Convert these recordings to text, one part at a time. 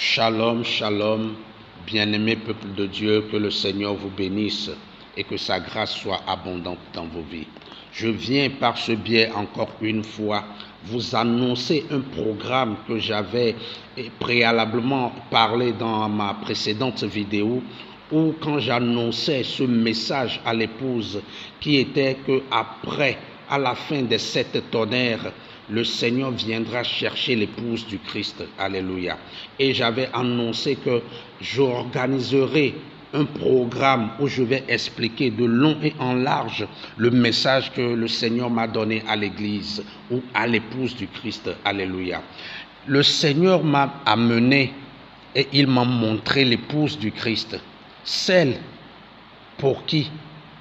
Shalom, shalom, bien-aimé peuple de Dieu, que le Seigneur vous bénisse et que sa grâce soit abondante dans vos vies. Je viens par ce biais encore une fois vous annoncer un programme que j'avais préalablement parlé dans ma précédente vidéo, où quand j'annonçais ce message à l'épouse qui était que après, à la fin des 7 tonnerres, le Seigneur viendra chercher l'épouse du Christ. Alléluia. Et j'avais annoncé que j'organiserai un programme où je vais expliquer de long et en large le message que le Seigneur m'a donné à l'église ou à l'épouse du Christ. Alléluia. Le Seigneur m'a amené et il m'a montré l'épouse du Christ, celle pour qui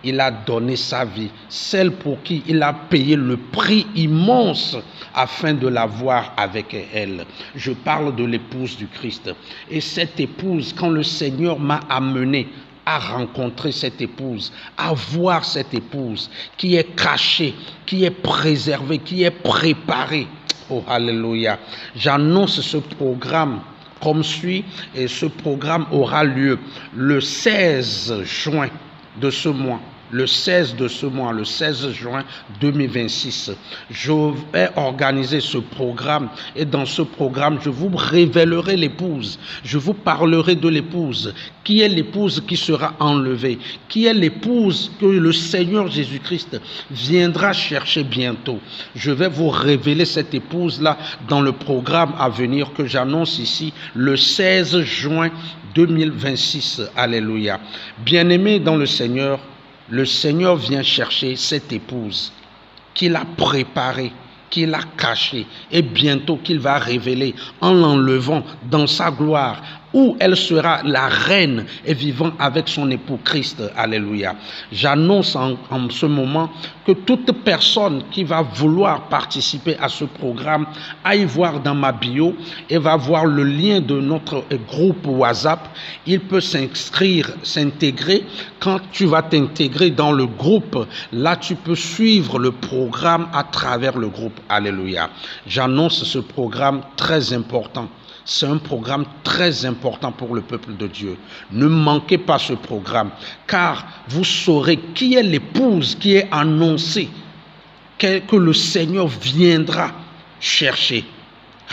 il a donné sa vie, celle pour qui il a payé le prix immense afin de l'avoir avec elle. Je parle de l'épouse du Christ. Et cette épouse, quand le Seigneur m'a amené à rencontrer cette épouse, à voir cette épouse qui est cachée, qui est préservée, qui est préparée. Oh, alléluia. J'annonce ce programme comme suit, et ce programme aura lieu le 16 juin de ce mois. Le 16 juin 2026, je vais organiser ce programme et dans ce programme, je vous révélerai l'épouse. Je vous parlerai de l'épouse. Qui est l'épouse qui sera enlevée? Qui est l'épouse que le Seigneur Jésus-Christ viendra chercher bientôt? Je vais vous révéler cette épouse-là dans le programme à venir que j'annonce ici le 16 juin 2026. Alléluia. Bien-aimés dans le Seigneur vient chercher cette épouse qu'il a préparée, qu'il a cachée et bientôt qu'il va révéler en l'enlevant dans sa gloire, où elle sera la reine et vivant avec son époux Christ. Alléluia. J'annonce en ce moment que toute personne qui va vouloir participer à ce programme aille voir dans ma bio et va voir le lien de notre groupe WhatsApp. Il peut s'intégrer. Quand tu vas t'intégrer dans le groupe, là tu peux suivre le programme à travers le groupe. Alléluia. J'annonce ce programme très important. C'est un programme très important pour le peuple de Dieu. Ne manquez pas ce programme, car vous saurez qui est l'épouse qui est annoncée, que le Seigneur viendra chercher.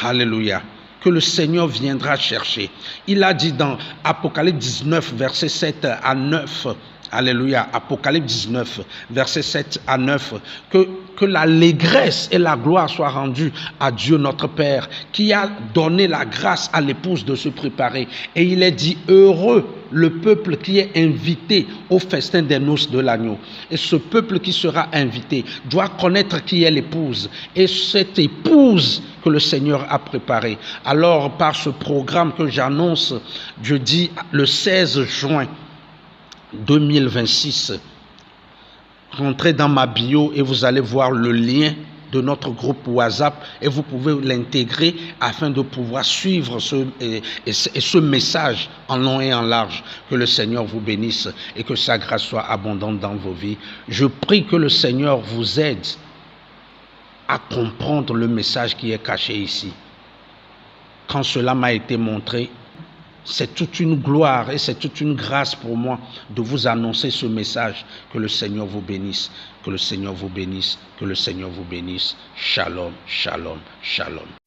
Alléluia. Que le Seigneur viendra chercher. Il a dit dans Apocalypse 19, versets 7 à 9, Alléluia, Apocalypse 19, versets 7 à 9, que l'allégresse et la gloire soient rendues à Dieu notre Père, qui a donné la grâce à l'épouse de se préparer. Et il est dit, heureux le peuple qui est invité au festin des noces de l'agneau. Et ce peuple qui sera invité doit connaître qui est l'épouse. Et cette épouse que le Seigneur a préparée. Alors, par ce programme que j'annonce, je dis le 16 juin 2026, rentrez dans ma bio et vous allez voir le lien de notre groupe WhatsApp et vous pouvez l'intégrer afin de pouvoir suivre ce message en long et en large. Que le Seigneur vous bénisse et que sa grâce soit abondante dans vos vies. Je prie que le Seigneur vous aide à comprendre le message qui est caché ici. Quand cela m'a été montré, c'est toute une gloire et c'est toute une grâce pour moi de vous annoncer ce message. Que le Seigneur vous bénisse, que le Seigneur vous bénisse, que le Seigneur vous bénisse. Shalom, shalom, shalom.